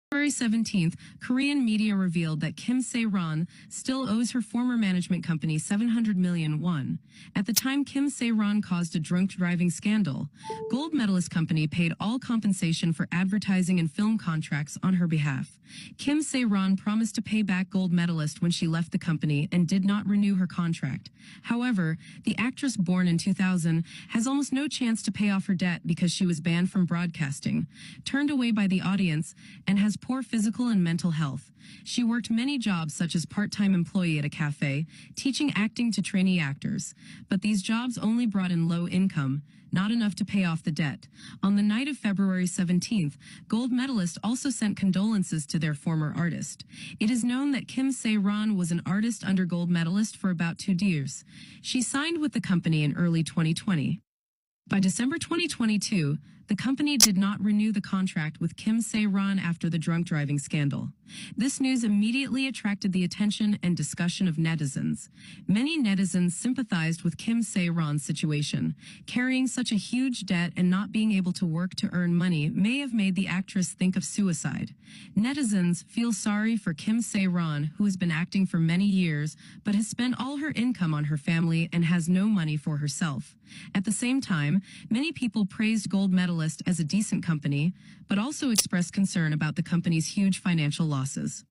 February 17th, Korean media revealed that Kim Sae-ron still owes her former management company 700 million won. At the time Kim Sae-ron caused a drunk driving scandal, gold medalist company paid all compensation for advertising and film contracts on her behalf. Kim Sae-ron promised to pay back gold medalist when she left the company and did not renew her contract. However, the actress born in 2000 has almost no chance to pay off her debt because she was banned from broadcasting, turned away by the audience, and has poor physical and mental health. She worked many jobs such as part-time employee at a cafe, teaching acting to trainee actors. But these jobs only brought in low income, not enough to pay off the debt. On the night of February 17th, gold medalists also sent condolences to their former artist. It is known that Kim Sae-ron was an artist under gold medalist for about 2 years. She signed with the company in early 2020. By December 2022, the company did not renew the contract with Kim Sae-ron after the drunk driving scandal. This news immediately attracted the attention and discussion of netizens. Many netizens sympathized with Kim Sae-ron's situation. Carrying such a huge debt and not being able to work to earn money may have made the actress think of suicide. Netizens feel sorry for Kim Sae-ron, who has been acting for many years, but has spent all her income on her family and has no money for herself. At the same time, many people praised gold medalist as a decent company, but also expressed concern about the company's huge financial losses.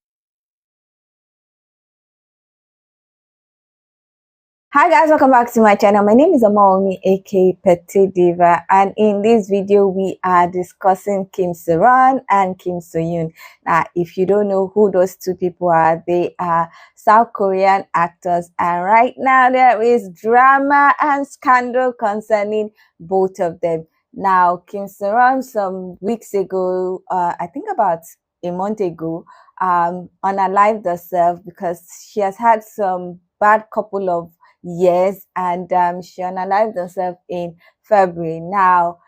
Hi guys, welcome back to my channel. My name is Amaomi aka Petite Diva, and in this video we are discussing Kim Sae-ron and Kim Soo Hyun. Now, if you don't know who those two people are, they are South Korean actors, and right now there is drama and scandal concerning both of them. Now, Kim Sae-ron some weeks ago, I think about a month ago, unalived herself because she has had some bad couple of years, and she unalived herself in February. Now,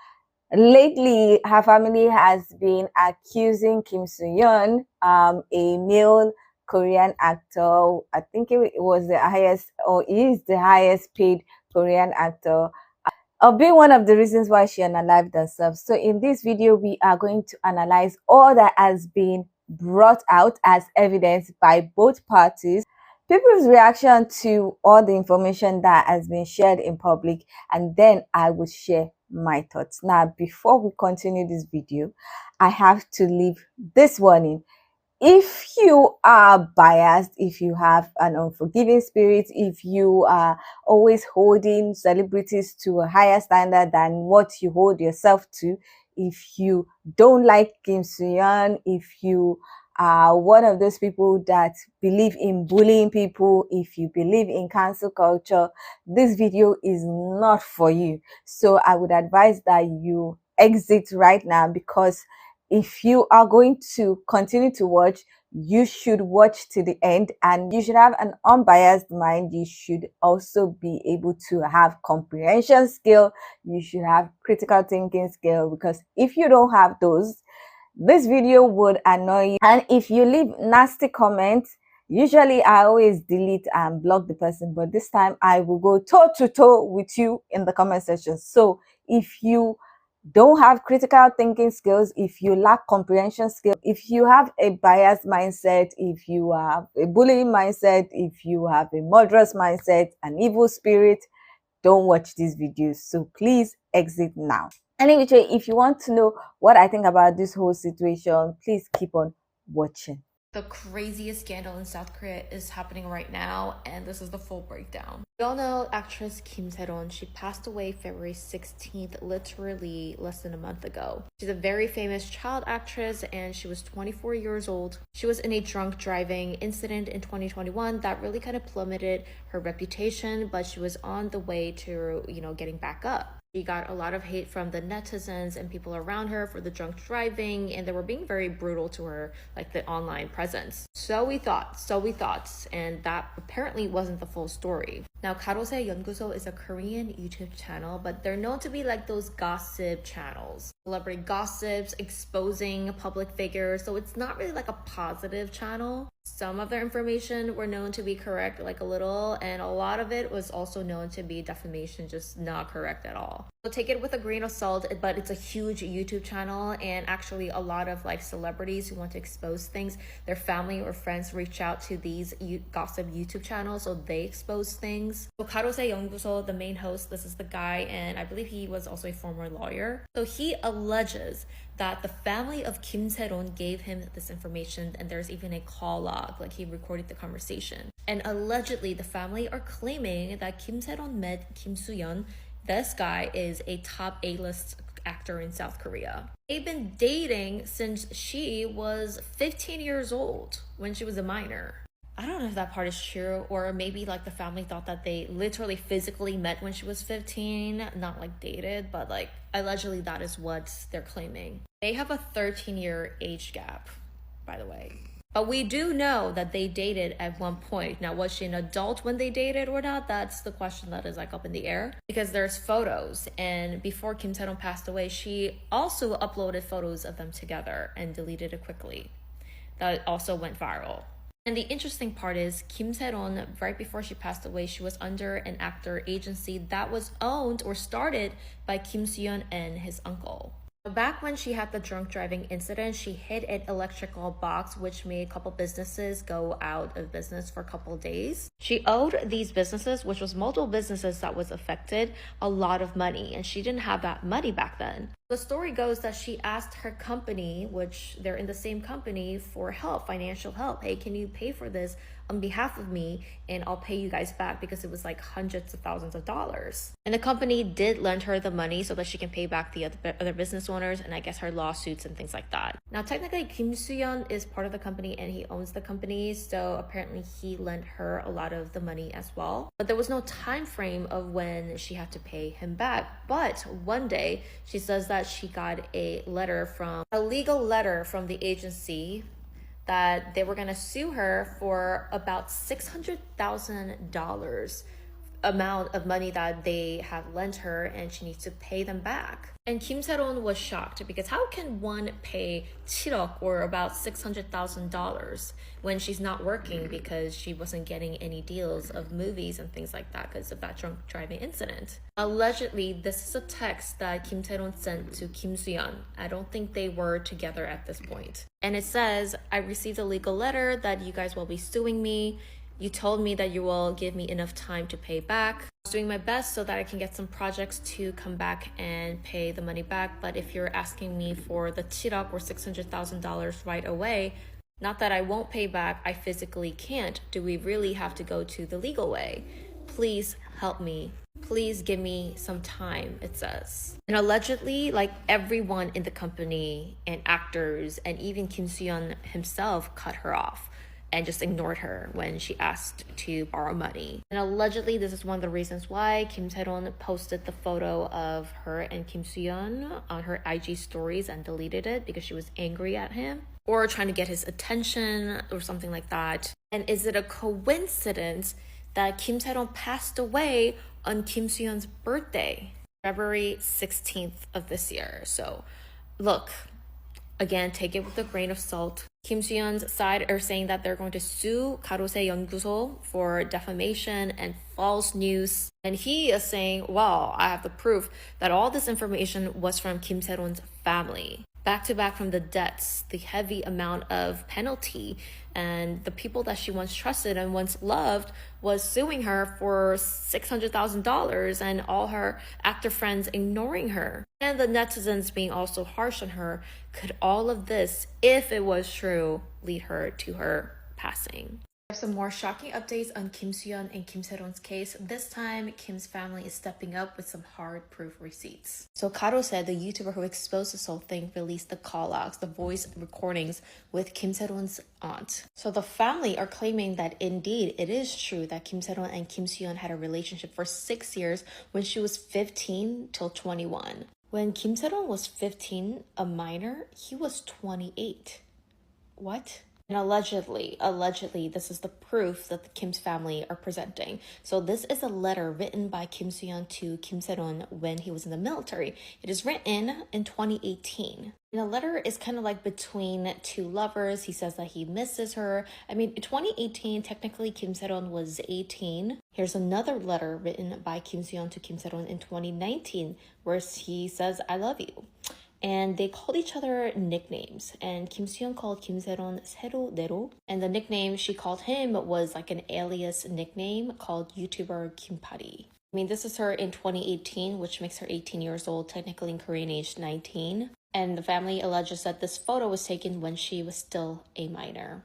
lately, her family has been accusing Kim Soo Hyun, a male Korean actor. I think it was the highest, or is the highest paid Korean actor, of being one of the reasons why she unalived herself. So in this video, we are going to analyze all that has been brought out as evidence by both parties, people's reaction to all the information that has been shared in public, and then I will share my thoughts. Now, before we continue this video, I have to leave this warning. If you are biased, if you have an unforgiving spirit, if you are always holding celebrities to a higher standard than what you hold yourself to, if you don't like Kim Soo Hyun, if you are one of those people that believe in bullying people, if you believe in cancel culture, this video is not for you. So I would advise that you exit right now, because if you are going to continue to watch, you should watch to the end, and you should have an unbiased mind. You should also be able to have comprehension skill. You should have critical thinking skill, because if you don't have those, this video would annoy you. And if you leave nasty comments, usually I always delete and block the person, but this time I will go toe to toe with you in the comment section. So if you don't have critical thinking skills, if you lack comprehension skills, if you have a biased mindset, if you have a bullying mindset, if you have a murderous mindset, an evil spirit, don't watch these videos. So please exit now. Anyway, if you want to know what I think about this whole situation, please keep on watching. The craziest scandal in South Korea is happening right now, and this is the full breakdown. We all know actress Kim Sae-ron. She passed away February 16th, literally less than a month ago. She's a very famous child actress, and she was 24 years old. She was in a drunk driving incident in 2021 that really kind of plummeted her reputation, but she was on the way to, getting back up. She got a lot of hate from the netizens and people around her for the drunk driving, and they were being very brutal to her, like the online presence. So we thought, and that apparently wasn't the full story. Now, 가로세 연구소 is a Korean YouTube channel, but they're known to be like those gossip channels. celebrity gossips, exposing public figures. So it's not really like a positive channel. Some of their information were known to be correct, like a little, and a lot of it was also known to be defamation, just not correct at all. So take it with a grain of salt, but it's a huge YouTube channel, and actually a lot of like celebrities who want to expose things, their family or friends reach out to these gossip YouTube channels, so they expose things. So 가로세 연구소, the main host, this is the guy, and I believe he was also a former lawyer. So he alleges that the family of Kim Sae-ron gave him this information, and there's even a call log, like he recorded the conversation. And allegedly, the family are claiming that Kim Sae-ron met Kim Soo-hyun. This guy is a top A-list actor in South Korea. They've been dating since she was 15 years old, when she was a minor. I don't know if that part is true, or maybe like the family thought that they literally physically met when she was 15, not like dated, but like allegedly that is what they're claiming. They have a 13-year age gap, by the way. But we do know that they dated at one point. Now, was she an adult when they dated or not? That's the question that is like up in the air, because there's photos. And before Kim Sae-ron passed away, she also uploaded photos of them together and deleted it quickly. That also went viral. And the interesting part is Kim Sae-ron, right before she passed away, she was under an actor agency that was owned or started by Kim Soo-hyun and his uncle. Back when she had the drunk driving incident, she hit an electrical box, which made a couple businesses go out of business for a couple days. She owed these businesses, which was multiple businesses that was affected, a lot of money, and she didn't have that money back then. The story goes that she asked her company, which they're in the same company, for help, financial help. Hey, can you pay for this on behalf of me, and I'll pay you guys back, because it was like hundreds of thousands of dollars. And the company did lend her the money so that she can pay back the other business owners, and I guess her lawsuits and things like that. Now, technically, Kim Soo-hyun is part of the company and he owns the company, so apparently he lent her a lot of the money as well. But there was no time frame of when she had to pay him back. But one day, she says that she got a legal letter from the agency that they were going to sue her for about $600,000 amount of money that they have lent her, and she needs to pay them back. And Kim Sae-ron was shocked, because how can one pay 7억, or about $600,000, when she's not working because she wasn't getting any deals of movies and things like that because of that drunk driving incident? Allegedly, this is a text that Kim Sae-ron sent to Kim Soo-hyun. I don't think they were together at this point. And it says, I received a legal letter that you guys will be suing me. You told me that you will give me enough time to pay back. I was doing my best so that I can get some projects to come back and pay the money back. But if you're asking me for the 7억, or $600,000 right away, not that I won't pay back, I physically can't. Do we really have to go to the legal way? Please help me. Please give me some time, it says. And allegedly, like everyone in the company and actors and even Kim Soo-hyun himself cut her off and just ignored her when she asked to borrow money. And allegedly, this is one of the reasons why Kim Sae-ron posted the photo of her and Kim Soo-hyun on her IG stories and deleted it because she was angry at him, or trying to get his attention or something like that. And is it a coincidence that Kim Sae-ron passed away on Kim Soo-hyun's birthday, February 16th of this year? So look, again, take it with a grain of salt. Kim Soo-hyun's side are saying that they're going to sue 가로세 연구소 for defamation and false news. And he is saying, well, I have the proof that all this information was from Kim Sae-ron's family. Back to back from the debts, the heavy amount of penalty, and the people that she once trusted and once loved was suing her for $600,000, and all her actor friends ignoring her, and the netizens being also harsh on her. Could all of this, if it was true, lead her to her passing? There's some more shocking updates on Kim Soo-hyun and Kim Sae-ron's case. This time, Kim's family is stepping up with some hard proof receipts. So 가로세, the YouTuber who exposed this whole thing, released the call logs, the voice recordings with Kim Sae-ron's aunt. So the family are claiming that indeed it is true that Kim Sae-ron and Kim Soo-hyun had a relationship for 6 years when she was 15 till 21. When Kim Sae-ron was 15, a minor, he was 28. What? And allegedly, this is the proof that the Kim's family are presenting. So this is a letter written by Kim Soo Hyun to Kim Se-ron when he was in the military. It is written in 2018. And the letter is kind of like between two lovers. He says that he misses her. I mean, in 2018, technically Kim Se-ron was 18. Here's another letter written by Kim Soo Hyun to Kim Se-ron in 2019, where he says, "I love you." And they called each other nicknames. And Kim Soo Hyun called Kim Se-ron "세로 내로." And the nickname she called him was like an alias nickname called YouTuber Kim Pari. I mean, this is her in 2018, which makes her 18 years old, technically in Korean age 19. And the family alleges that this photo was taken when she was still a minor.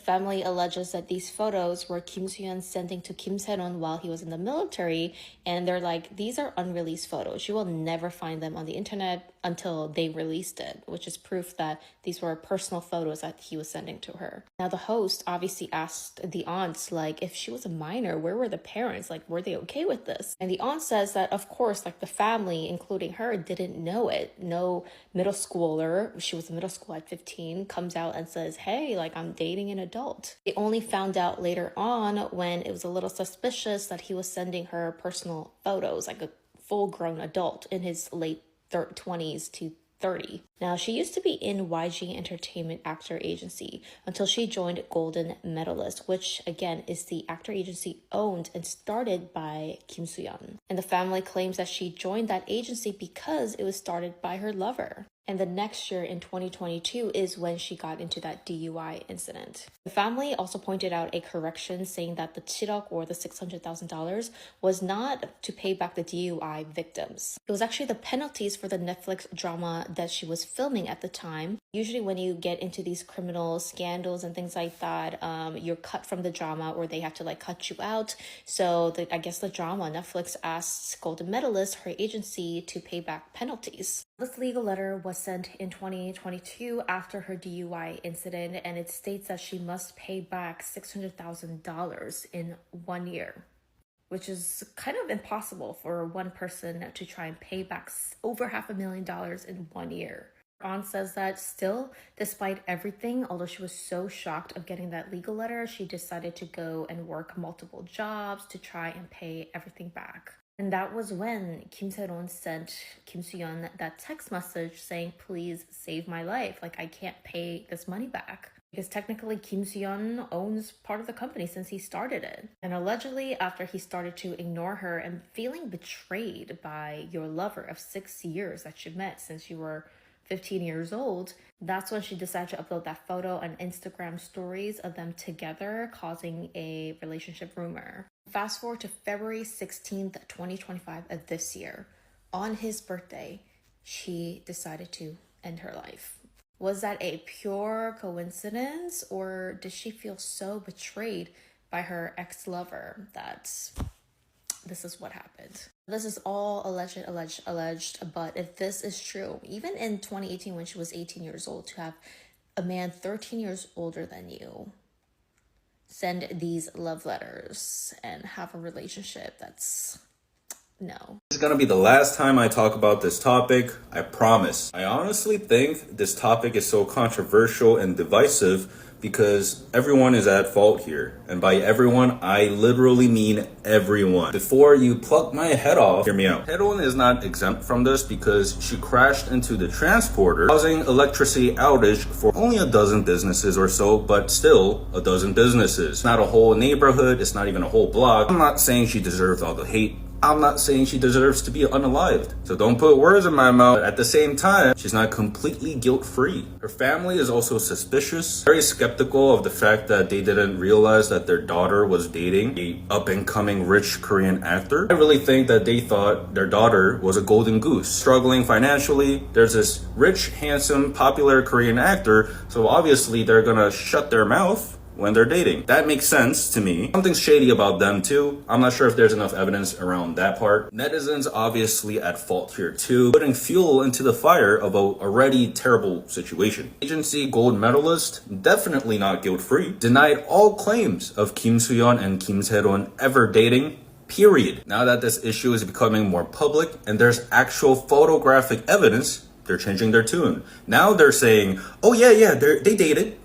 Family alleges that these photos were Kim Soo Hyun sending to Kim Se-ron while he was in the military, and they're like, these are unreleased photos. You will never find them on the internet until they released it, which is proof that these were personal photos that he was sending to her. Now, the host obviously asked the aunts, like, if she was a minor, where were the parents? Like, were they okay with this? And the aunt says that, of course, like the family, including her, didn't know it. No middle schooler, she was in middle school at 15, comes out and says, hey, like, I'm dating an adult. They only found out later on when it was a little suspicious that he was sending her personal photos, like a full-grown adult in his late 20s to 30. Now, she used to be in YG Entertainment Actor Agency until she joined Golden Medalist, which again is the actor agency owned and started by Kim Soo Hyun. And the family claims that she joined that agency because it was started by her lover. And the next year in 2022 is when she got into that DUI incident. The family also pointed out a correction saying that the 7억 or the $600,000 was not to pay back the DUI victims. It was actually the penalties for the Netflix drama that she was filming at the time. Usually when you get into these criminal scandals and things like that, you're cut from the drama or they have to like cut you out. So I guess the drama, Netflix asked Golden Medalist, her agency, to pay back penalties. This legal letter was sent in 2022 after her DUI incident, and it states that she must pay back $600,000 in 1 year, which is kind of impossible for one person to try and pay back over $500,000 in 1 year. Aunt says that still, despite everything, although she was so shocked of getting that legal letter, she decided to go and work multiple jobs to try and pay everything back. And that was when Kim Se-ron sent Kim Soo Hyun that text message saying, please save my life. Like, I can't pay this money back. Because technically Kim Soo Hyun owns part of the company since he started it. And allegedly, after he started to ignore her and feeling betrayed by your lover of 6 years that you met since you were 15 years old, that's when she decided to upload that photo on Instagram stories of them together, causing a relationship rumor. Fast forward to February 16th, 2025 of this year. On his birthday, she decided to end her life. Was that a pure coincidence, or did she feel so betrayed by her ex-lover that this is what happened? This is all alleged, but if this is true, even in 2018 when she was 18 years old, to have a man 13 years older than you send these love letters and have a relationship, that's no. This is gonna be the last time I talk about this topic, I promise. I honestly think this topic is so controversial and divisive because everyone is at fault here. And by everyone, I literally mean everyone. Before you pluck my head off, hear me out. Seo-ron is not exempt from this because she crashed into the transporter, causing electricity outage for only a dozen businesses or so, but still a dozen businesses. It's not a whole neighborhood, it's not even a whole block. I'm not saying she deserves all the hate. I'm not saying she deserves to be unalived. So don't put words in my mouth. But at the same time, she's not completely guilt-free. Her family is also suspicious, very skeptical of the fact that they didn't realize that their daughter was dating a up-and-coming rich Korean actor. I really think that they thought their daughter was a golden goose. Struggling financially, there's this rich, handsome, popular Korean actor, so obviously they're gonna shut their mouth when they're dating. That makes sense to me. Something's shady about them too. I'm not sure if there's enough evidence around that part. Netizens obviously at fault here too, putting fuel into the fire of a already terrible situation. Agency gold medalist, definitely not guilt-free, denied all claims of Kim Soo Hyun and Kim Se-ron ever dating. Period. Now that this issue is becoming more public and there's actual photographic evidence, they're changing their tune. Now they're saying, oh yeah, they dated.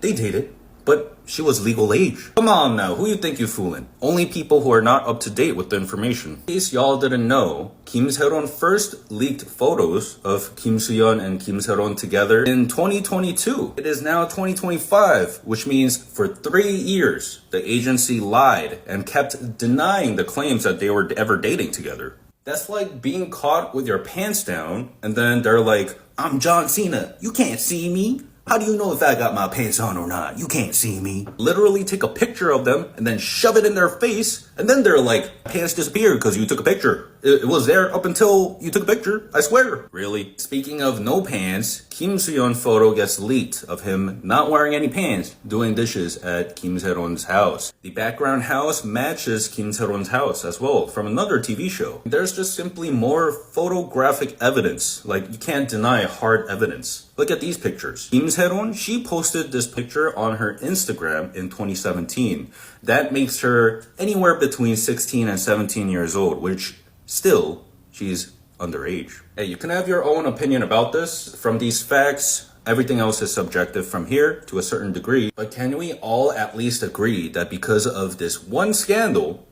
But she was legal age. Come on now, who you think you fooling? Only people who are not up to date with the information. In case y'all didn't know, Kim Sae-ron first leaked photos of Kim Soo-hyun and Kim Sae-ron together in 2022. It is now 2025, which means for 3 years, the agency lied and kept denying the claims that they were ever dating together. That's like being caught with your pants down and then they're like, I'm John Cena, you can't see me. How do you know if I got my pants on or not? You can't see me. Literally take a picture of them and then shove it in their face. And then they're like, pants disappeared because you took a picture. It was there up until you took a picture. I swear. Really? Speaking of no pants, Kim Soo-hyun photo gets leaked of him not wearing any pants doing dishes at Kim Se-ron's house. The background house matches Kim Se-ron's house as well from another TV show. There's just simply more photographic evidence. Like, you can't deny hard evidence. Look at these pictures. Kim Se-ron, she posted this picture on her Instagram in 2017. That makes her anywhere between 16 and 17 years old, which still, she's underage. Hey, you can have your own opinion about this. From these facts, everything else is subjective from here to a certain degree. But can we all at least agree that because of this one scandal,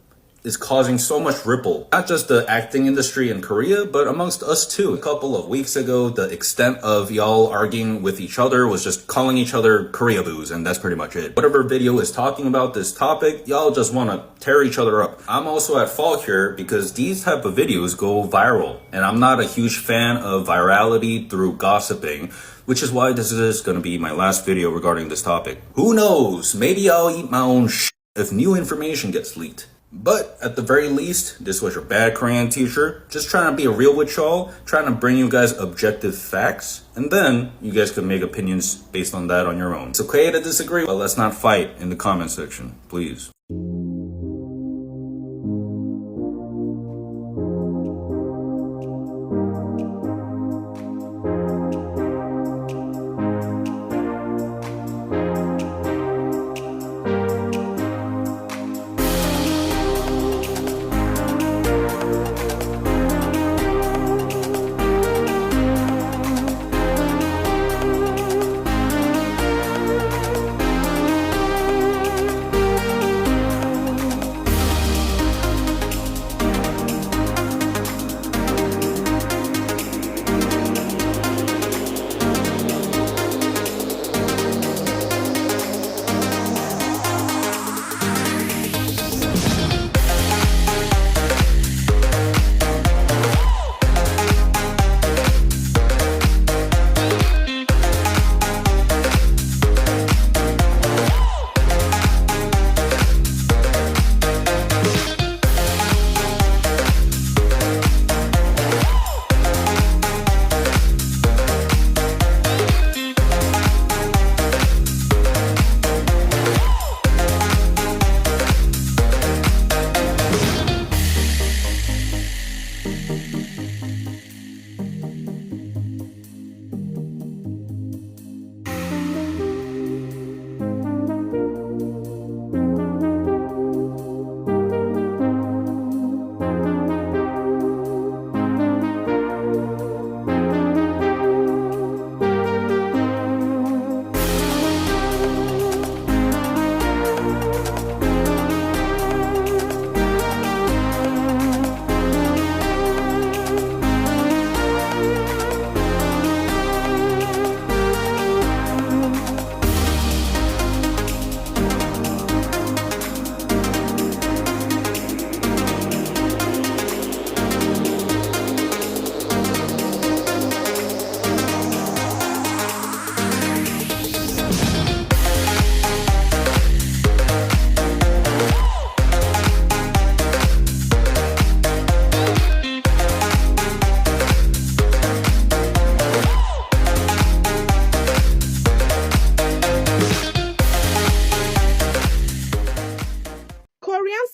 is causing so much ripple, not just the acting industry in Korea, but amongst us too. A couple of weeks ago, the extent of y'all arguing with each other was just calling each other Korea boos, and that's pretty much it. Whatever video is talking about this topic, y'all just want to tear each other up. I'm also at fault here because these type of videos go viral, and I'm not a huge fan of virality through gossiping, which is why this is going to be my last video regarding this topic. Who knows? Maybe I'll eat my own shit if new information gets leaked. But at the very least, this was your bad Korean teacher, just trying to be real with y'all, trying to bring you guys objective facts, and then you guys can make opinions based on that on your own. It's okay to disagree, but let's not fight in the comment section, please.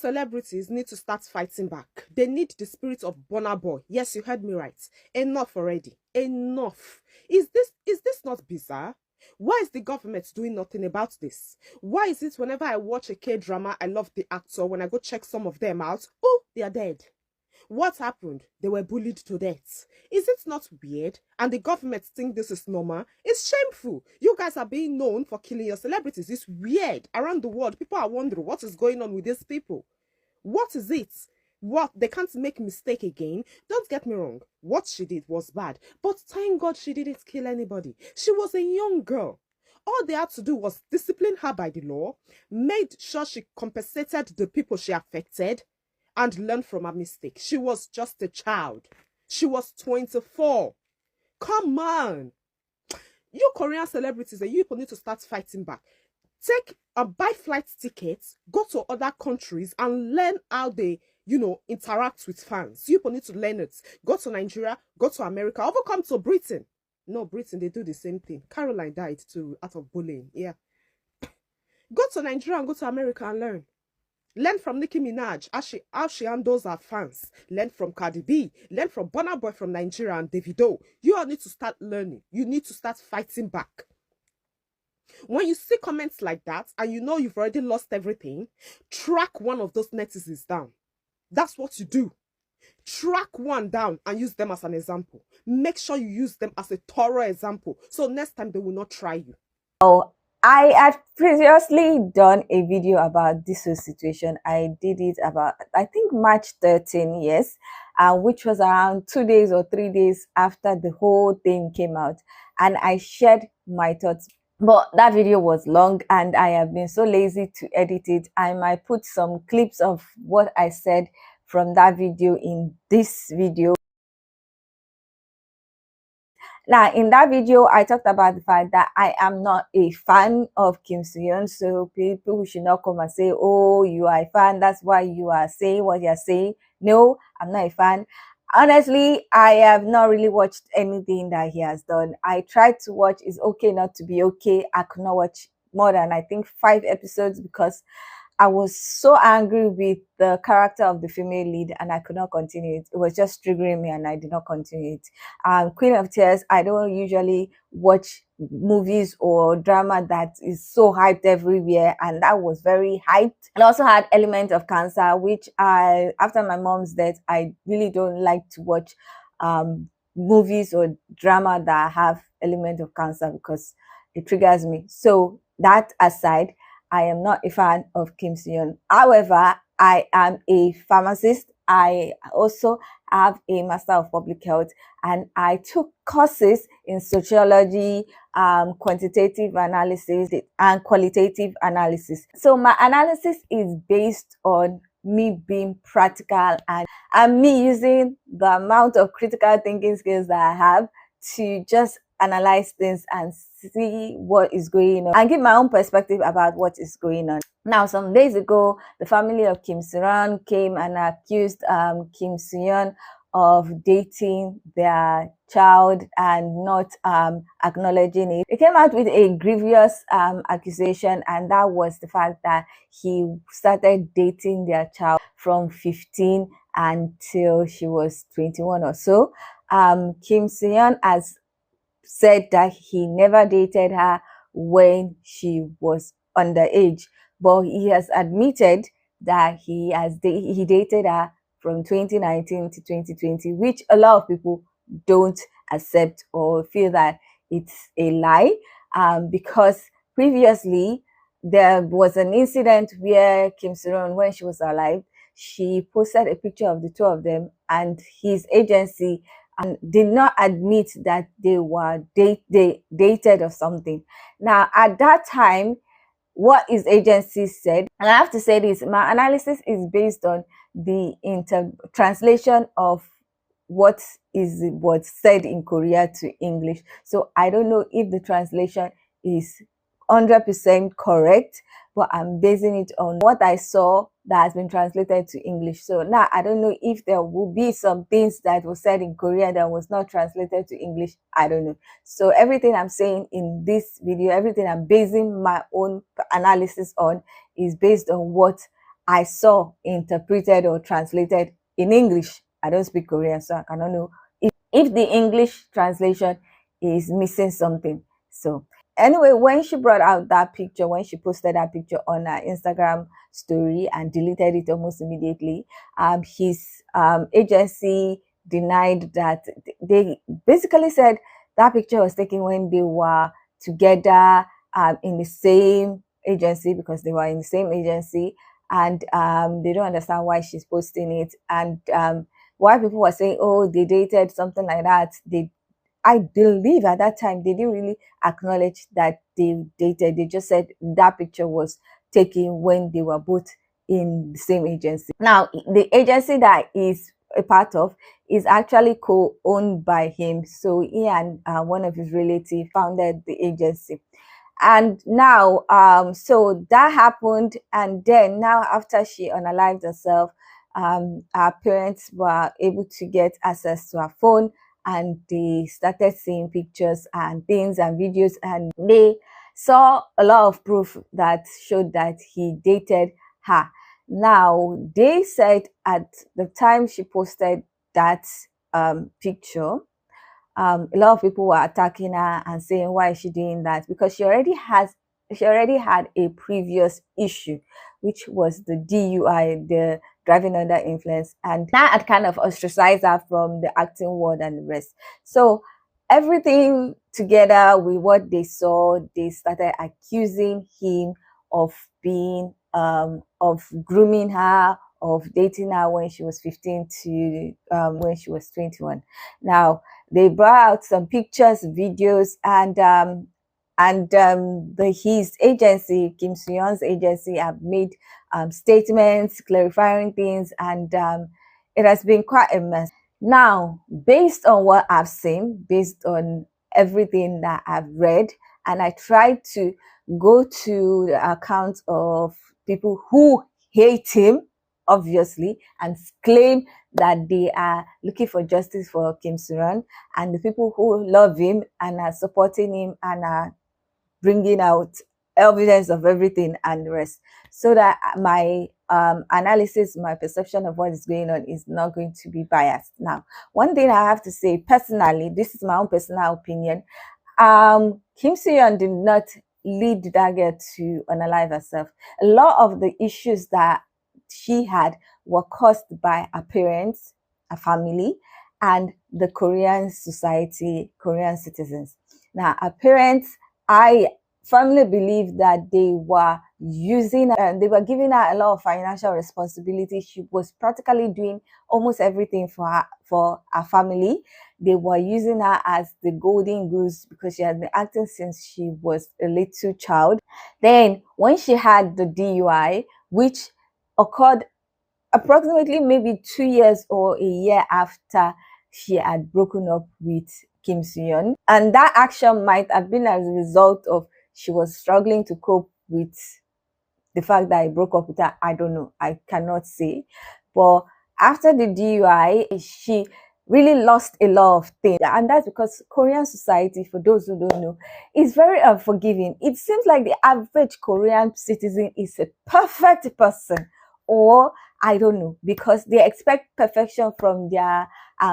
Celebrities need to start fighting back. They need the spirit of Burna Boy. Yes, you heard me right. Enough already. Enough. Is this not bizarre? Why is the government doing nothing about this? Why is it whenever I watch a K-drama, I love the actor, when I go check some of them out, oh, they are dead. What happened? They were bullied to death. Is it not weird? And the government think this is normal? It's shameful. You guys are being known for killing your celebrities. It's weird. Around the world, people are wondering what is going on with these people. What is it? What? They can't make mistake again. Don't get me wrong. What she did was bad. But thank God she didn't kill anybody. She was a young girl. All they had to do was discipline her by the law, made sure she compensated the people she affected, and learned from her mistake. She was just a child. She was 24. Come on. You Korean celebrities, and you people need to start fighting back. Take buy flight tickets, go to other countries and learn how they, interact with fans. You people need to learn it. Go to Nigeria, go to America, or come to Britain. No, Britain, they do the same thing. Caroline died too out of bullying. Yeah. Go to Nigeria and go to America and learn. Learn from Nicki Minaj, how she handles her fans. Learn from Cardi B. Learn from Burna Boy from Nigeria and Davido. You all need to start learning. You need to start fighting back. When you see comments like that and you know you've already lost everything, track one of those netizens down. That's what you do. Track one down and use them as an example. Make sure you use them as a thorough example, so next time they will not try you. Oh, I had previously done a video about this whole situation. I did it about, I think, March 13, yes, which was around 2 days or 3 days after the whole thing came out. And I shared my thoughts. But that video was long and I have been so lazy to edit it. I might put some clips of what I said from that video in this video. Now, in that video, I talked about the fact that I am not a fan of Kim Soo Hyun, so people should not come and say, oh, you are a fan, that's why you are saying what you're saying. No, I'm not a fan. Honestly, I have not really watched anything that he has done. I tried to watch It's Okay Not to Be Okay. I could not watch more than, I think, 5 episodes because I was so angry with the character of the female lead and I could not continue it. It was just triggering me and I did not continue it. Queen of Tears, I don't usually watch movies or drama that is so hyped everywhere, and that was very hyped. It also had element of cancer, which after my mom's death, I really don't like to watch movies or drama that have element of cancer because it triggers me. So that aside, I am not a fan of Kim Soo Hyun. However, I am a pharmacist. I also have a Master of Public Health and I took courses in sociology, quantitative analysis, and qualitative analysis. So my analysis is based on me being practical and me using the amount of critical thinking skills that I have to just analyze things and see what is going on and give my own perspective about what is going on. Now, some days ago, the family of Kim Sae-ron came and accused Kim Soo Hyun of dating their child and not acknowledging it. They came out with a grievous accusation, and that was the fact that he started dating their child from 15 until she was 21 or so. Kim Soo Hyun has said that he never dated her when she was underage, but he has admitted that he dated her from 2019 to 2020, which a lot of people don't accept or feel that it's a lie, because previously there was an incident where Kim Sae-ron, when she was alive, she posted a picture of the two of them, and his agency did not admit that they were dated or something. Now, at that time, what his agency said, and I have to say this, my analysis is based on the translation of what was said in Korea to English. So I don't know if the translation is 100% correct, but I'm basing it on what I saw that has been translated to English. So now I don't know if there will be some things that was said in Korean that was not translated to English. I don't know. So everything I'm saying in this video, everything I'm basing my own analysis on is based on what I saw interpreted or translated in English. I don't speak Korean, so I cannot know if the English translation is missing something. So anyway, when she brought out that picture, when she posted that picture on her Instagram story and deleted it almost immediately, his agency denied that. They basically said that picture was taken when they were together in the same agency, because they were in the same agency, and they don't understand why she's posting it. And why people were saying, oh, they dated, something like that, I believe at that time they didn't really acknowledge that they dated. They just said that picture was taken when they were both in the same agency. Now, the agency that is a part of is actually co-owned by him. So he and one of his relatives founded the agency. And now, so that happened. And then now, after she unalived herself, our parents were able to get access to her phone, and they started seeing pictures and things and videos, and they saw a lot of proof that showed that he dated her. Now, they said at the time she posted that picture, a lot of people were attacking her and saying, why is she doing that? Because she already had a previous issue, which was the DUI, the driving under influence, and that had kind of ostracized her from the acting world and the rest. So everything together with what they saw, they started accusing him of being of grooming her, of dating her when she was 15 to when she was 21. Now, they brought out some pictures, videos, and his agency, Kim Soo Hyun's agency, have made statements clarifying things, and it has been quite a mess. Now, based on what I've seen, based on everything that I've read, and I tried to go to the account of people who hate him, obviously, and claim that they are looking for justice for Kim Soo-hyun, and the people who love him and are supporting him and are bringing out evidence of everything and the rest, so that my analysis, my perception of what is going on is not going to be biased. Now, one thing I have to say personally, this is my own personal opinion, Kim Soo-hyun did not lead that girl to unalive herself. A lot of the issues that she had were caused by her parents, her family, and the Korean society, Korean citizens. Now, her parents, I firmly believe that they were using and they were giving her a lot of financial responsibility. She was practically doing almost everything for her family. They were using her as the golden goose because she had been acting since she was a little child. Then when she had the DUI, which occurred approximately maybe 2 years or a year after she had broken up with Kim Soo-hyun, and that action might have been as a result of she was struggling to cope with the fact that I broke up with her. I don't know. I cannot say. But after the DUI, she really lost a lot of things. And that's because Korean society, for those who don't know, is very unforgiving. It seems like the average Korean citizen is a perfect person, or I don't know, because they expect perfection from their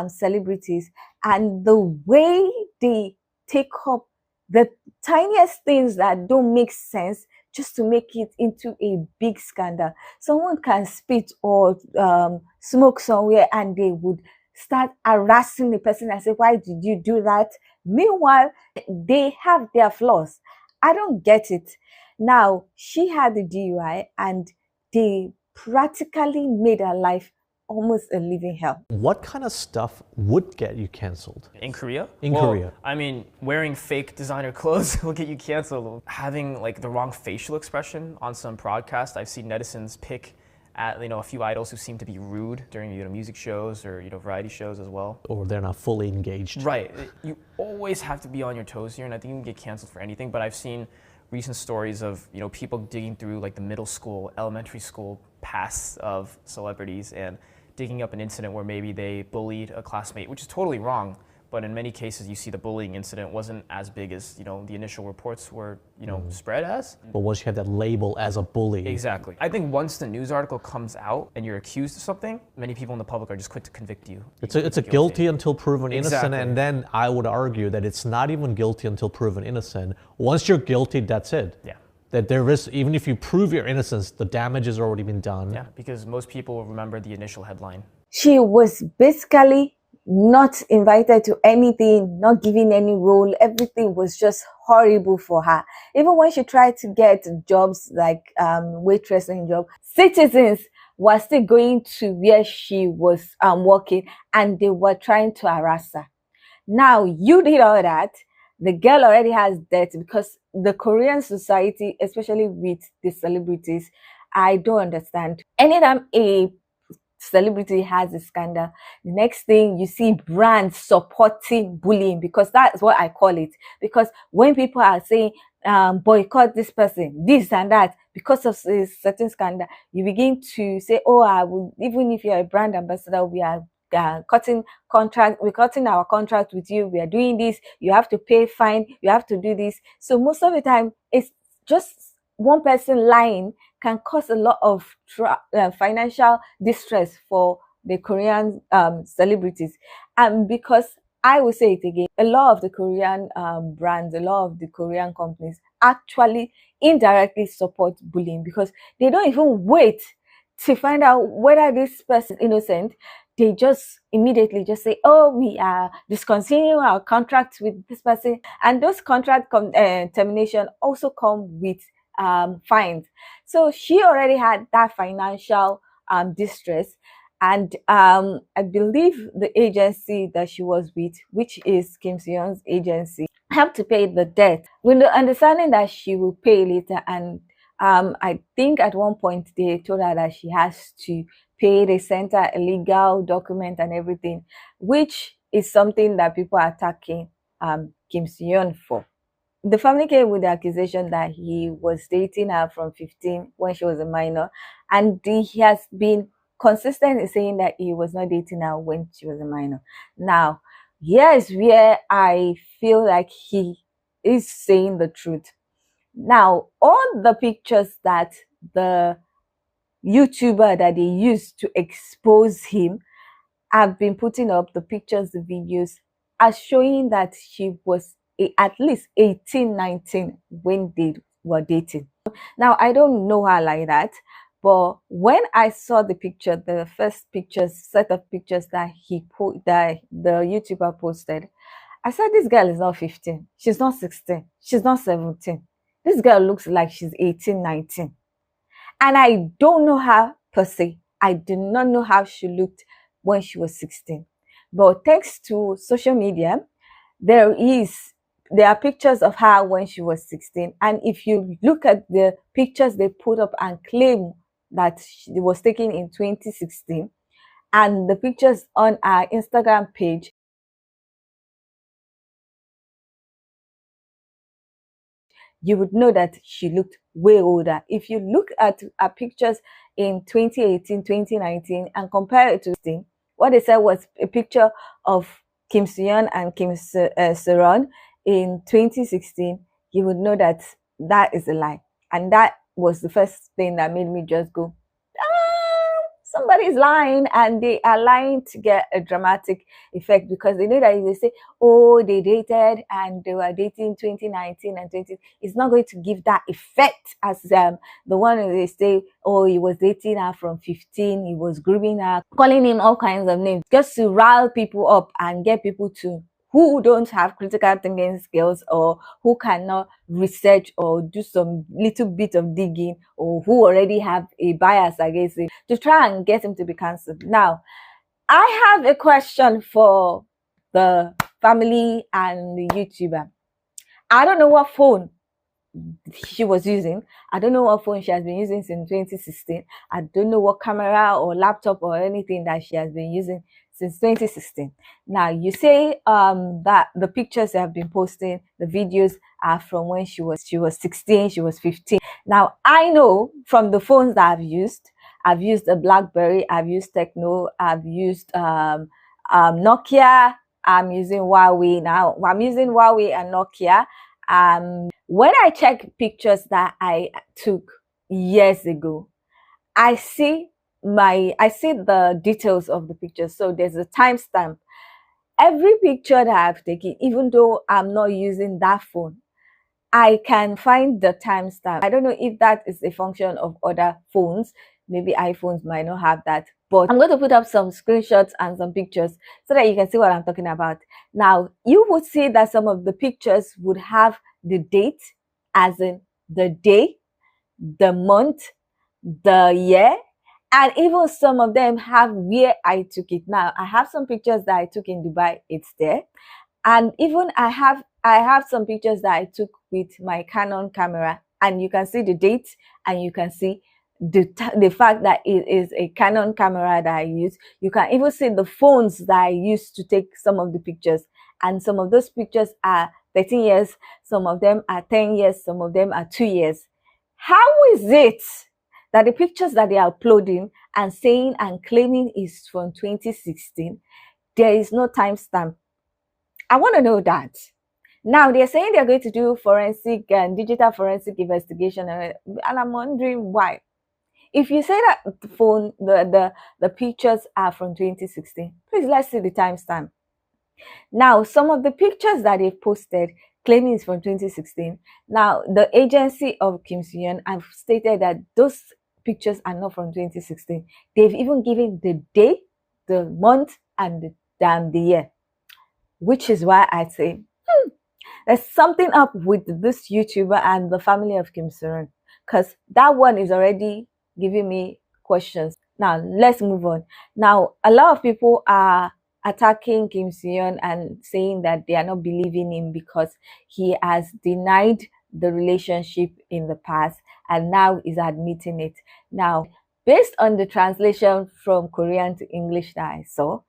celebrities, and the way they take up the tiniest things that don't make sense just to make it into a big scandal. Someone can spit or smoke somewhere and they would start harassing the person and say, why did you do that? Meanwhile, they have their flaws. I don't get it. Now, she had the DUI and they practically made her life almost a living hell. What kind of stuff would get you canceled? In Korea? In Korea. I mean, wearing fake designer clothes will get you canceled. Having like the wrong facial expression on some broadcast, I've seen netizens pick at a few idols who seem to be rude during music shows or variety shows as well. Or they're not fully engaged. Right. You always have to be on your toes here, and I think you can get canceled for anything. But I've seen recent stories of people digging through like the middle school, elementary school pasts of celebrities and digging up an incident where maybe they bullied a classmate, which is totally wrong. But in many cases, you see the bullying incident wasn't as big as, the initial reports were, spread as. But once you have that label as a bully. Exactly. I think once the news article comes out and you're accused of something, many people in the public are just quick to convict you. It's a guilty until proven innocent, Exactly. and then I would argue that it's not even guilty until proven innocent. Once you're guilty, that's it. Yeah. That there is, even if you prove your innocence, the damage has already been done. Yeah, because most people remember the initial headline. She was basically not invited to anything, not given any role. Everything was just horrible for her. Even when she tried to get jobs like waitressing job, citizens were still going to where she was working, and they were trying to harass her. Now you did all that. The girl already has debt, because the Korean society, especially with the celebrities, I don't understand. Anytime a celebrity has a scandal, the next thing you see brands supporting bullying, because that's what I call it. Because when people are saying boycott this person, this and that, because of a certain scandal, you begin to say, oh, I will, even if you're a brand ambassador, we are cutting contract, we're cutting our contract with you, we are doing this, you have to pay fine, you have to do this. So most of the time, it's just one person lying can cause a lot of financial distress for the Korean celebrities. And because I will say it again, a lot of the Korean brands, a lot of the Korean companies actually indirectly support bullying, because they don't even wait to find out whether this person is innocent. They just immediately just say, oh, we are discontinuing our contract with this person. And those contract termination also come with fines. So she already had that financial distress. And I believe the agency that she was with, which is Kim Soo-hyun's agency, helped to pay the debt with the understanding that she will pay later. And I think at one point they told her that she has to pay. They sent her a legal document and everything, which is something that people are attacking Kim Soo-hyun for. The family came with the accusation that he was dating her from 15 when she was a minor, and he has been consistent in saying that he was not dating her when she was a minor. Now, here's where I feel like he is saying the truth. Now, all the pictures that the YouTuber that they used to expose him have been putting up, the pictures, the videos, are showing that she was at least 18, 19 when they were dating. Now, I don't know her like that, but when I saw the picture, the first pictures, set of pictures that the YouTuber posted, I said, this girl is not 15, she's not 16, she's not 17. This girl looks like she's 18, 19. And I don't know her per se. I do not know how she looked when she was 16. But thanks to social media, there are pictures of her when she was 16. And if you look at the pictures they put up and claim that she was taken in 2016, and the pictures on our Instagram page, you would know that she looked way older. If you look at her pictures in 2018, 2019, and compare it to this thing, what they said was a picture of Kim Soo-hyun and Kim Sae-ron in 2016, you would know that that is a lie. And that was the first thing that made me just go, somebody's lying, and they are lying to get a dramatic effect, because they know that if they say, oh, they dated and they were dating 2019 and 20, it's not going to give that effect as the one that they say, oh, he was dating her from 15, he was grooming her, calling him all kinds of names, just to rile people up and get people to who don't have critical thinking skills, or who cannot research or do some little bit of digging, or who already have a bias against him, to try and get him to be cancelled. Now, I have a question for the family and the YouTuber. I don't know what phone she was using. I don't know what phone she has been using since 2016. I don't know what camera or laptop or anything that she has been using since 2016. Now, you say that the pictures they have been posting, the videos are from when she was 16, she was 15. Now, I know from the phones that I've used a BlackBerry, I've used Techno, I've used Nokia, I'm using Huawei now. I'm using Huawei and Nokia. When I check pictures that I took years ago, I see the details of the picture. So there's a timestamp. Every picture that I've taken, even though I'm not using that phone, I can find the timestamp. I don't know if that is a function of other phones. Maybe iPhones might not have that. But I'm going to put up some screenshots and some pictures so that you can see what I'm talking about. Now, you would see that some of the pictures would have the date, as in the day, the month, the year, and even some of them have where I took it. Now, I have some pictures that I took in Dubai. It's there. And even I have some pictures that I took with my Canon camera, and you can see the date, and you can see the fact that it is a Canon camera that I use. You can even see the phones that I used to take some of the pictures, and some of those pictures are 13 years, some of them are 10 years, some of them are 2 years. How is it that the pictures that they are uploading and saying and claiming is from 2016, there is no timestamp? I want to know that. Now, they're saying they're going to do forensic and digital forensic investigation, and I'm wondering why. If you say that the phone, the pictures are from 2016, please let's see the timestamp. Now, some of the pictures that they've posted claiming it's from 2016. Now, the agency of Kim Soo Hyun have stated that those pictures are not from 2016. They've even given the day, the month, and the year. Which is why I say, there's something up with this YouTuber and the family of Kim Soo-hyun, because that one is already giving me questions. Now, let's move on. Now, a lot of people are attacking Kim Soo Hyun and saying that they are not believing him because he has denied the relationship in the past and now is admitting it. Now, based on the translation from Korean to English that I saw,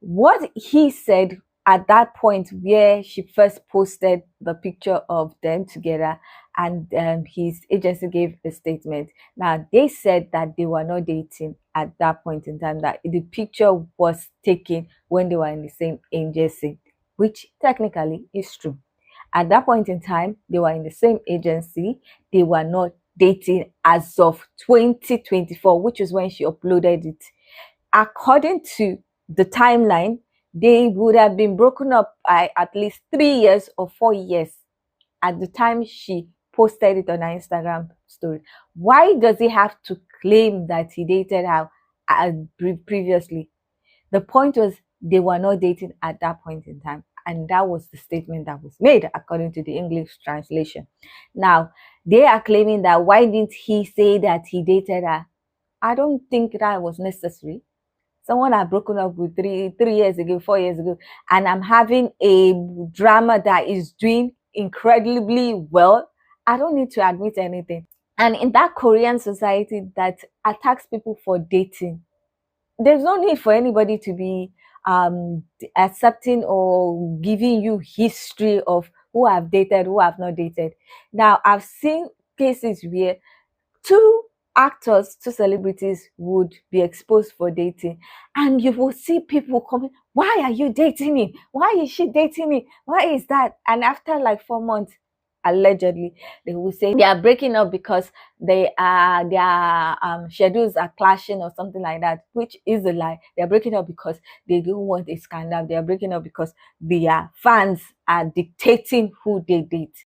what he said at that point where she first posted the picture of them together, and his agency gave a statement. Now, they said that they were not dating at that point in time, that the picture was taken when they were in the same agency, which technically is true. At that point in time, they were in the same agency. They were not dating as of 2024, which is when she uploaded it. According to the timeline, they would have been broken up by at least 3 years or 4 years at the time she posted it on her Instagram story. Why does he have to claim that he dated her previously? The point was they were not dating at that point in time. And that was the statement that was made according to the English translation. Now, they are claiming that why didn't he say that he dated her? I don't think that was necessary. Someone I've broken up with 3 years ago, 4 years ago, and I'm having a drama that is doing incredibly well. I don't need to admit anything. And in that Korean society that attacks people for dating, there's no need for anybody to be accepting or giving you history of who I've dated, who I've not dated. Now, I've seen cases where 2 actors, 2 celebrities would be exposed for dating, and you will see people coming, why are you dating him? Why is she dating him? Why is that? And after like 4 months, allegedly, they will say they are breaking up because their schedules are clashing or something like that, which is a lie. They are breaking up because they don't want a scandal. They are breaking up because their fans are dictating who they date,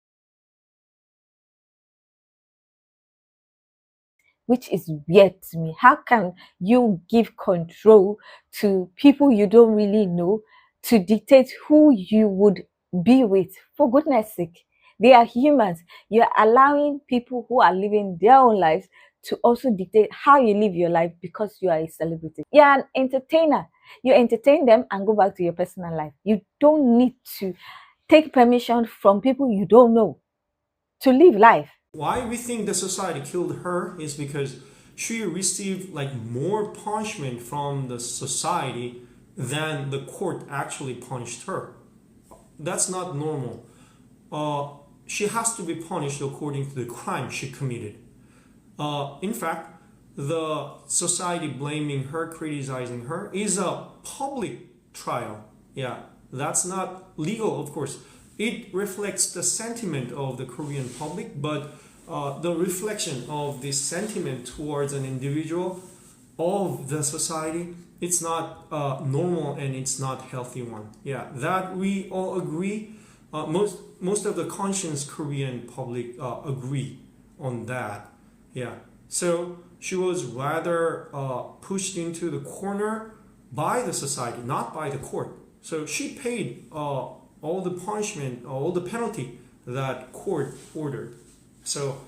which is weird to me. How can you give control to people you don't really know to dictate who you would be with? For goodness sake, they are humans. You're allowing people who are living their own lives to also dictate how you live your life because you are a celebrity. You're an entertainer. You entertain them and go back to your personal life. You don't need to take permission from people you don't know to live life. Why we think the society killed her is because she received like more punishment from the society than the court actually punished her. That's not normal. She has to be punished according to the crime she committed. In fact, the society blaming her, criticizing her, is a public trial. Yeah, That's not legal, of course. It reflects the sentiment of the Korean public, but the reflection of this sentiment towards an individual of the society, it's not normal and it's not healthy one. Yeah, that we all agree. Most of the conscious Korean public agree on that. Yeah, so she was rather pushed into the corner by the society, not by the court. So she paid all the punishment, all the penalty that court ordered. So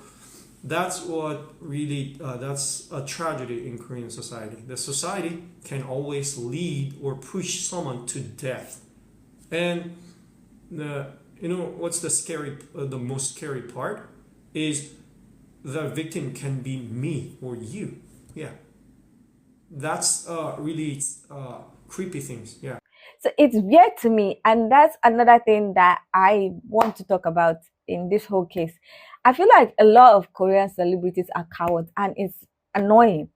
that's what really, that's a tragedy in Korean society. The society can always lead or push someone to death. And what's the most scary part is the victim can be me or you. Yeah, that's really creepy things. Yeah. So it's weird to me, and that's another thing that I want to talk about in this whole case. I feel like a lot of Korean celebrities are cowards, and it's annoying.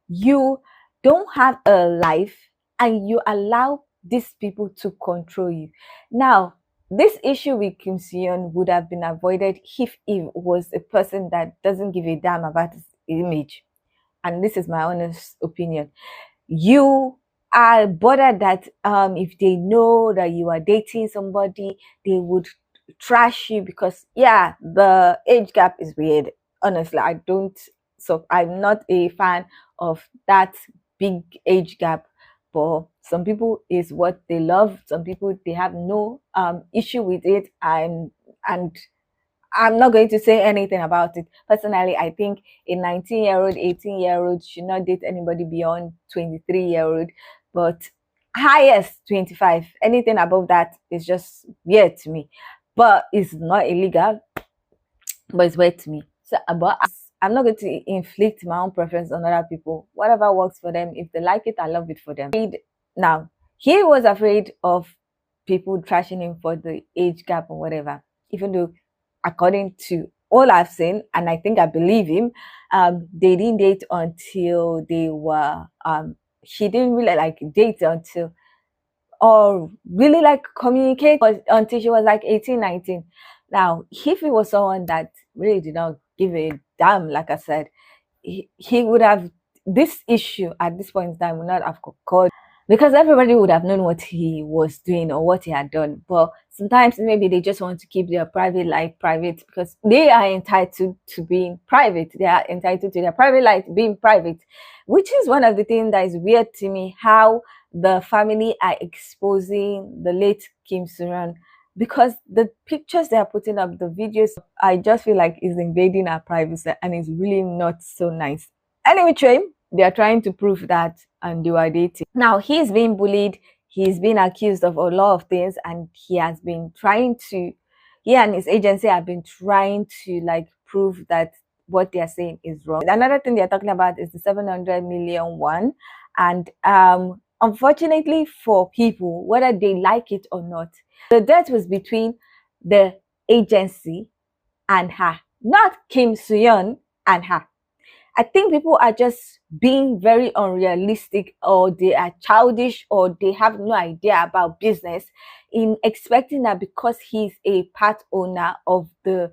You don't have a life and you allow these people to control you. Now, this issue with Kim Soo Hyun would have been avoided if he was a person that doesn't give a damn about his image. And this is my honest opinion. You are bothered that if they know that you are dating somebody, they would trash you because, yeah, the age gap is weird. Honestly, I'm not a fan of that big age gap. For some people is what they love. Some people, they have no issue with it, and I'm not going to say anything about it. Personally, I think a 19-year-old, 18-year-old should not date anybody beyond 23-year-old, but highest 25. Anything above that is just weird to me. But it's not illegal, but it's weird to me. So, but I'm not going to inflict my own preference on other people. Whatever works for them, if they like it, I love it for them. Now, he was afraid of people trashing him for the age gap or whatever, even though, according to all I've seen, and I think I believe him, they didn't date until they were, he didn't really like date until, or really like communicate until she was like 18, 19. Now, if he was someone that really did not give a damn, like I said, he would have, this issue at this point in time would not have occurred, because everybody would have known what he was doing or what he had done. But sometimes maybe they just want to keep their private life private because they are entitled to being private. They are entitled to their private life being private, which is one of the things that is weird to me, how the family are exposing the late Kim Soo Hyun, because the pictures they are putting up, the videos, I just feel like is invading our privacy, and it's really not so nice. Anyway, they are trying to prove that, and they are dating. Now, he's being bullied, he's been accused of a lot of things, and he has been trying to, he and his agency have been trying to like prove that what they are saying is wrong. Another thing they're talking about is the 700 million one, and unfortunately for people, whether they like it or not, the debt was between the agency and her, not Kim Soo Hyun and her. I think people are just being very unrealistic, or they are childish, or they have no idea about business in expecting that because he's a part owner of the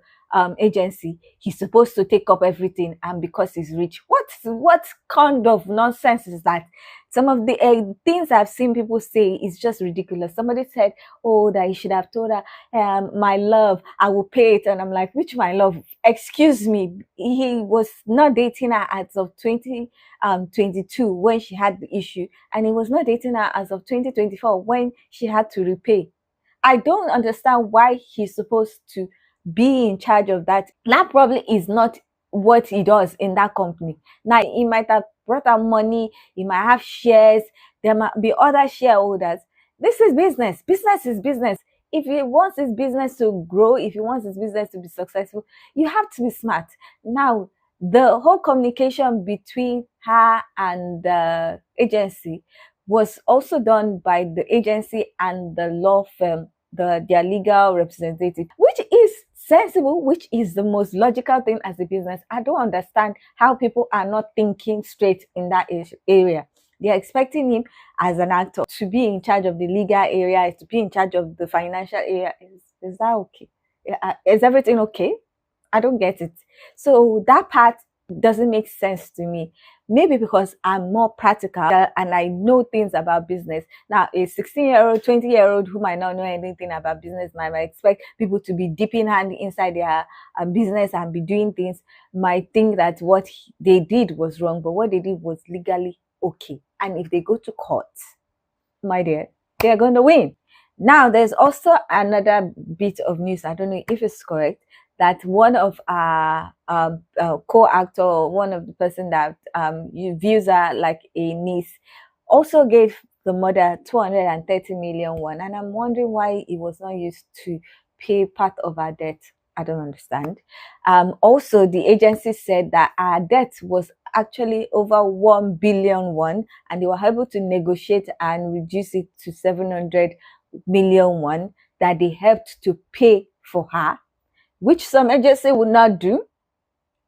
agency, he's supposed to take up everything, and because he's rich. What kind of nonsense is that? Some of the things I've seen people say is just ridiculous. Somebody said, oh, that you should have told her, my love, I will pay it. And I'm like, which my love? Excuse me. He was not dating her as of 2022 when she had the issue. And he was not dating her as of 2024 when she had to repay. I don't understand why he's supposed to be in charge of that. That probably is not what he does in that company. Now, he might have brought out money, he might have shares, there might be other shareholders. This is business. Business is business. If he wants his business to grow, if he wants his business to be successful, you have to be smart. Now, the whole communication between her and the agency was also done by the agency and the law firm, their legal representative, which is sensible, which is the most logical thing as a business. I don't understand how people are not thinking straight in that area. They're expecting him as an actor to be in charge of the legal area, to be in charge of the financial area. Is that okay? Is everything okay? I don't get it. So that part doesn't make sense to me. Maybe because I'm more practical and I know things about business. Now, a 16-year-old, 20-year-old who might not know anything about business might expect people to be dipping hand inside their business and be doing things, might think that what they did was wrong, but what they did was legally okay. And if they go to court, my dear, they're going to win. Now, there's also another bit of news. I don't know if it's correct, that one of our co-actor, one of the person that views her like a niece, also gave the mother 230 million won. And I'm wondering why it was not used to pay part of our debt. I don't understand. Also, the agency said that our debt was actually over 1 billion won, and they were able to negotiate and reduce it to 700 million won that they helped to pay for her, which some agency would not do.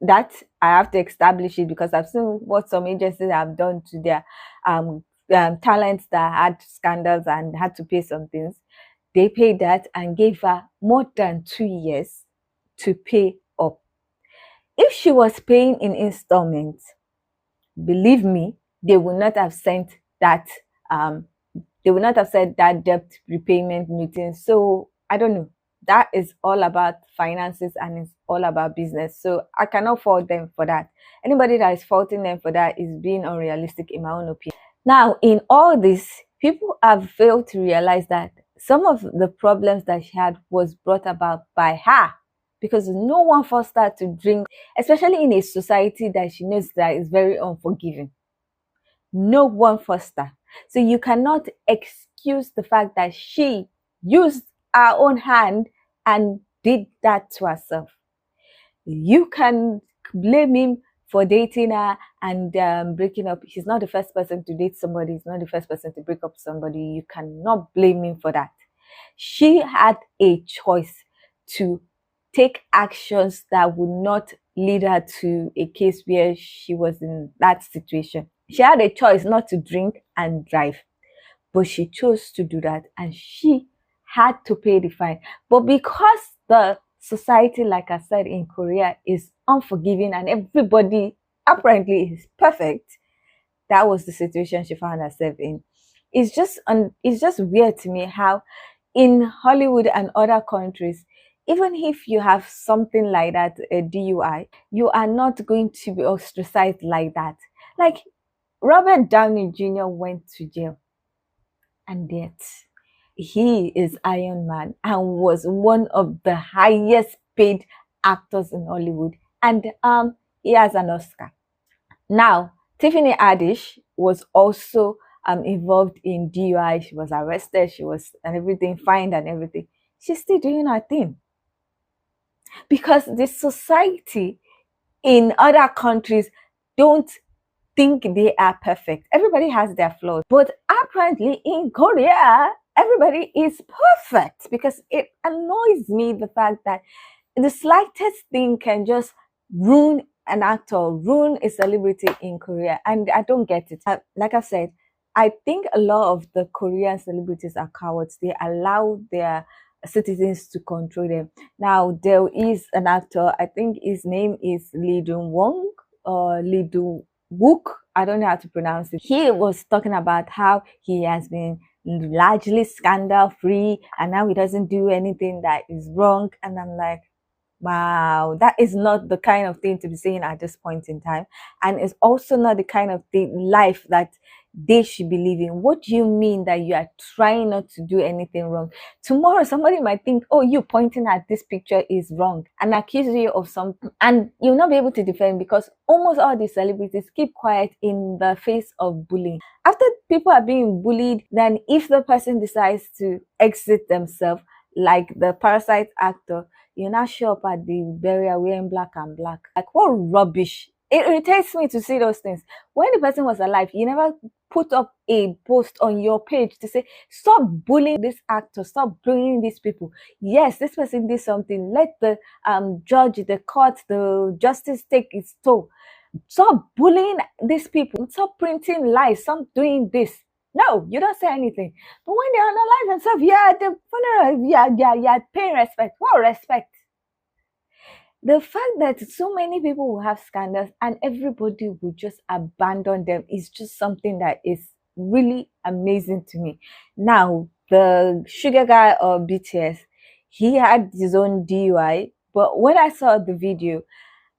That I have to establish it, because I've seen what some agencies have done to their talents that had scandals and had to pay some things. They paid that and gave her more than 2 years to pay up. If she was paying in installments, believe me, they would not have sent that they would not have said that debt repayment meeting. So I don't know. That is all about finances and it's all about business. So I cannot fault them for that. Anybody that is faulting them for that is being unrealistic, in my own opinion. Now, in all this, people have failed to realize that some of the problems that she had was brought about by her, because no one forced her to drink, especially in a society that she knows that is very unforgiving. No one forced her. So you cannot excuse the fact that she used her own hand and did that to herself. You can blame him for dating her and breaking up. He's not the first person to date somebody. He's not the first person to break up with somebody. You cannot blame him for that. She had a choice to take actions that would not lead her to a case where she was in that situation. She had a choice not to drink and drive, but she chose to do that, and she had to pay the fine. But because the society, like I said, in Korea is unforgiving and everybody apparently is perfect, that was the situation she found herself in. It's just weird to me how in Hollywood and other countries, even if you have something like that, a DUI, you are not going to be ostracized like that. Like Robert Downey Jr. went to jail, and yet he is Iron Man and was one of the highest paid actors in Hollywood, and he has an Oscar. Now, Tiffany Haddish was also involved in DUI. She was arrested, she was and everything, fined and everything. She's still doing her thing, because the society in other countries don't think they are perfect. Everybody has their flaws, but apparently in Korea, everybody is perfect, because it annoys me the fact that the slightest thing can just ruin an actor, ruin a celebrity in Korea, and I don't get it. Like I've said, I think a lot of the Korean celebrities are cowards. They allow their citizens to control them. Now, there is an actor, I think his name is Lee Dong-won or Lee Dong-wook, I don't know how to pronounce it. He was talking about how he has been largely scandal free and now he doesn't do anything that is wrong, and I'm like, wow, that is not the kind of thing to be saying at this point in time, and it's also not the kind of life that they should be living. What do you mean that you are trying not to do anything wrong? Tomorrow somebody might think, oh, you pointing at this picture is wrong, and accuse you of something, and you'll not be able to defend, because almost all these celebrities keep quiet in the face of bullying. After people are being bullied, then if the person decides to exit themselves, like the Parasite actor, you now show up at the burial wearing black and black. Like, what rubbish. It irritates me to see those things. When the person was alive, you never put up a post on your page to say, stop bullying this actor, stop bullying these people. Yes, this person did something. Let the judge, the court, the justice take its toll. Stop bullying these people. Stop printing lies. Stop doing this. No, you don't say anything. But when they're on the live and stuff, yeah, the funeral, yeah, paying respect. What respect? The fact that so many people will have scandals and everybody will just abandon them is just something that is really amazing to me. Now, the sugar guy of BTS, he had his own DUI, but when I saw the video,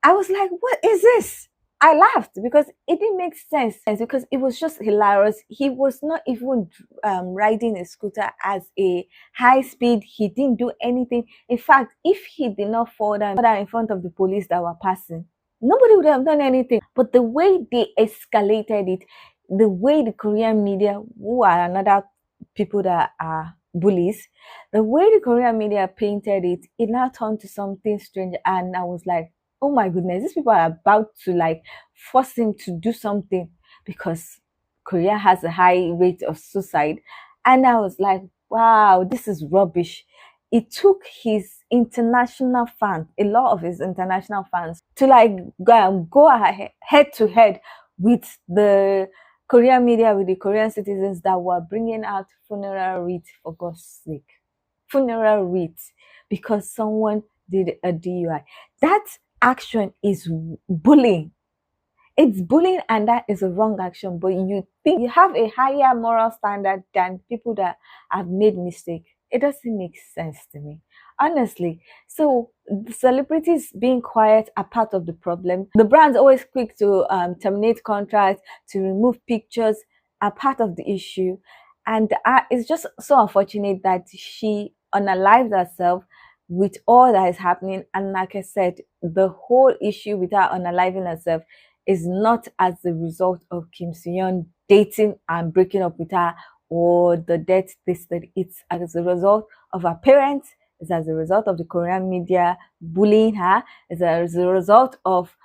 I was like, what is this? I laughed because it didn't make sense, because it was just hilarious. He was not even riding a scooter as a high speed. He didn't do anything. In fact, if he did not fall down in front of the police that were passing, nobody would have done anything. But the way they escalated it, the way the Korean media, who are another people that are bullies, the way the Korean media painted it, it now turned to something strange. And I was like, oh my goodness, these people are about to like force him to do something because Korea has a high rate of suicide. And I was like, wow, this is rubbish. It took his international fans, a lot of his international fans, to like go head to head with the Korean media, with the Korean citizens that were bringing out funeral wreath, for God's sake. Funeral wreath because someone did a DUI. That action is bullying. It's bullying, and that is a wrong action. But you think you have a higher moral standard than people that have made mistakes. It doesn't make sense to me, honestly. So the celebrities being quiet are part of the problem. The brands always quick to terminate contracts, to remove pictures, are part of the issue. And it's just so unfortunate that she unalived herself with all that is happening. And like I said, the whole issue with her unaliving herself is not as a result of Kim Soo Hyun dating and breaking up with her, or the death listed. It's as a result of her parents. It's as a result of the Korean media bullying her. It's as a result of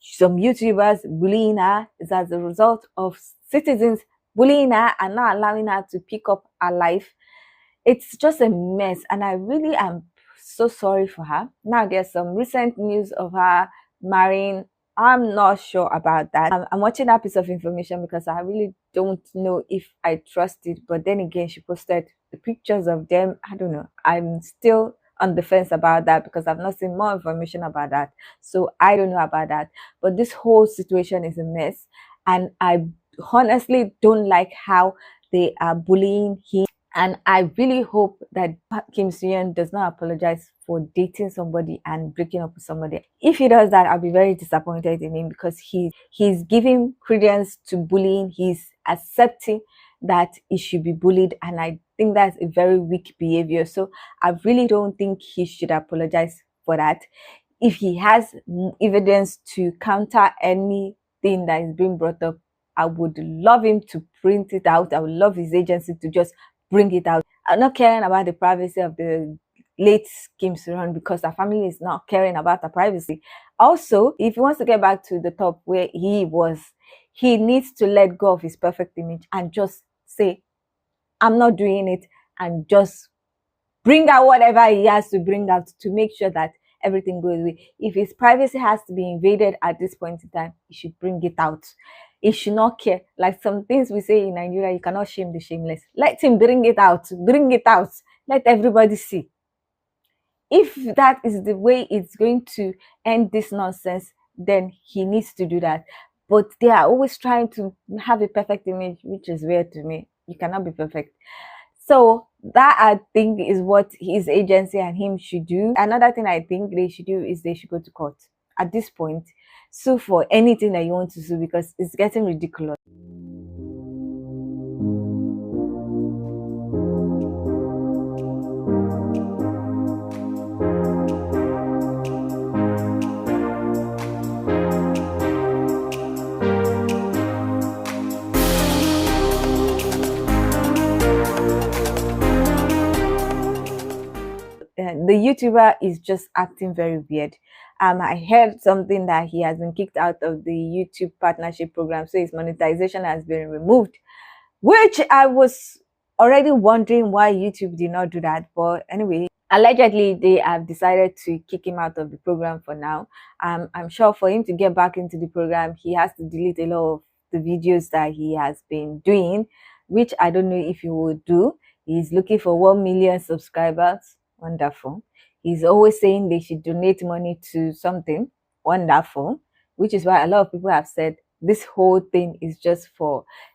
some YouTubers bullying her. It's as a result of citizens bullying her and not allowing her to pick up her life. It's just a mess, and I really am so sorry for her. Now, there's some recent news of her marrying. I'm not sure about that. I'm watching that piece of information because I really don't know if I trust it. But then again, she posted the pictures of them. I don't know. I'm still on the fence about that because I've not seen more information about that. So I don't know about that. But this whole situation is a mess. And I honestly don't like how they are bullying him. And I really hope that Kim Soo Hyun does not apologize for dating somebody and breaking up with somebody. If he does that, I'll be very disappointed in him because he's giving credence to bullying. He's accepting that he should be bullied. And I think that's a very weak behavior. So I really don't think he should apologize for that. If he has evidence to counter anything that is being brought up, I would love him to print it out. I would love his agency to just bring it out. I'm not caring about the privacy of the late Kim Soo-hyun because her family is not caring about her privacy. Also, if he wants to get back to the top where he was, he needs to let go of his perfect image and just say, I'm not doing it, and just bring out whatever he has to bring out to make sure that everything goes away. If his privacy has to be invaded at this point in time, he should bring it out. He should not care. Like some things we say in Nigeria, you cannot shame the shameless. Let him bring it out. Bring it out. Let everybody see. If that is the way it's going to end this nonsense, then he needs to do that. But they are always trying to have a perfect image, which is weird to me. You cannot be perfect. So that, I think, is what his agency and him should do. Another thing I think they should do is they should go to court. At this point, sue for anything that you want to sue because it's getting ridiculous. The YouTuber is just acting very weird. I heard something that he has been kicked out of the YouTube partnership program, so his monetization has been removed, which I was already wondering why YouTube did not do that. But anyway, allegedly they have decided to kick him out of the program for now. I'm sure for him to get back into the program, he has to delete a lot of the videos that he has been doing, which I don't know if he will do. He's looking for 1 million subscribers. Wonderful. He's always saying they should donate money to something. Wonderful. Which is why a lot of people have said this whole thing is just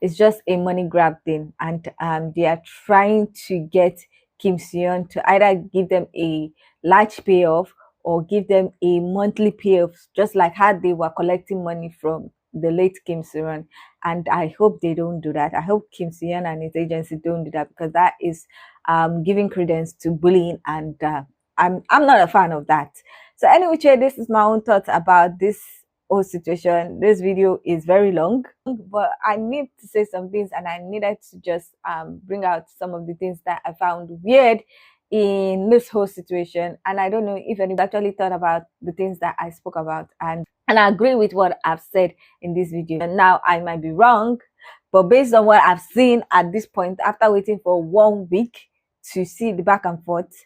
it's just a money grab thing, and they are trying to get Kim Soo Hyun to either give them a large payoff or give them a monthly payoff, just like how they were collecting money from the late Kim Soo Hyun. And I hope they don't do that. I hope Kim Soo Hyun and his agency don't do that, because that is giving credence to bullying, and I'm not a fan of that. So anyway, this is my own thoughts about this whole situation. This video is very long, but I need to say some things, and I needed to just bring out some of the things that I found weird in this whole situation. And I don't know if anybody actually thought about the things that I spoke about, and I agree with what I've said in this video. And now I might be wrong, but based on what I've seen at this point, after waiting for 1 week to see the back and forth,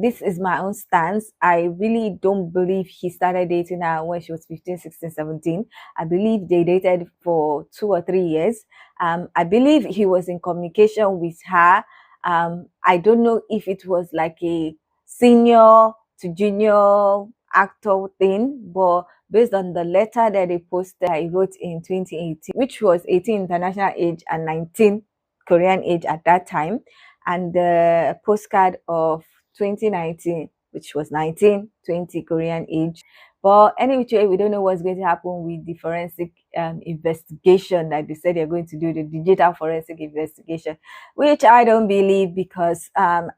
this is my own stance. I really don't believe he started dating her when she was 15, 16, 17. I believe they dated for 2 or 3 years. I believe he was in communication with her. I don't know if it was like a senior to junior actor thing, but based on the letter that they posted, I wrote in 2018, which was 18 international age and 19 Korean age at that time, and the postcard of 2019, which was 19, 20 Korean age. But anyway, we don't know what's going to happen with the forensic investigation that they said they're going to do, the digital forensic investigation, which I don't believe, because I'm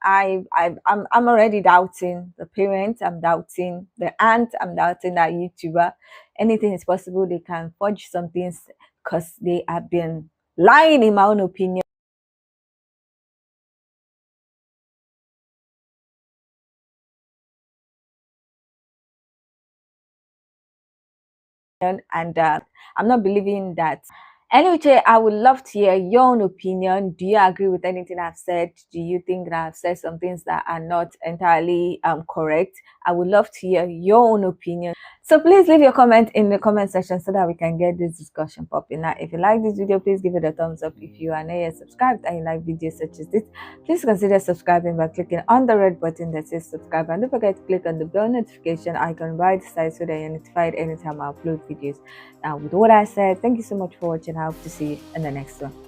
already doubting the parents, I'm doubting the aunt, I'm doubting that YouTuber. Anything is possible. They can forge some things because they have been lying, in my own opinion. And I'm not believing that. Anyway, I would love to hear your own opinion. Do you agree with anything I've said? Do you think that I've said some things that are not entirely correct? I would love to hear your own opinion. So please leave your comment in the comment section so that we can get this discussion popping. Now, if you like this video, please give it a thumbs up. If you are not yet subscribed and you like videos such as this, please consider subscribing by clicking on the red button that says subscribe, and don't forget to click on the bell notification icon right side so that you're notified anytime I upload videos. Now, with what I said, thank you so much for watching. I hope to see you in the next one.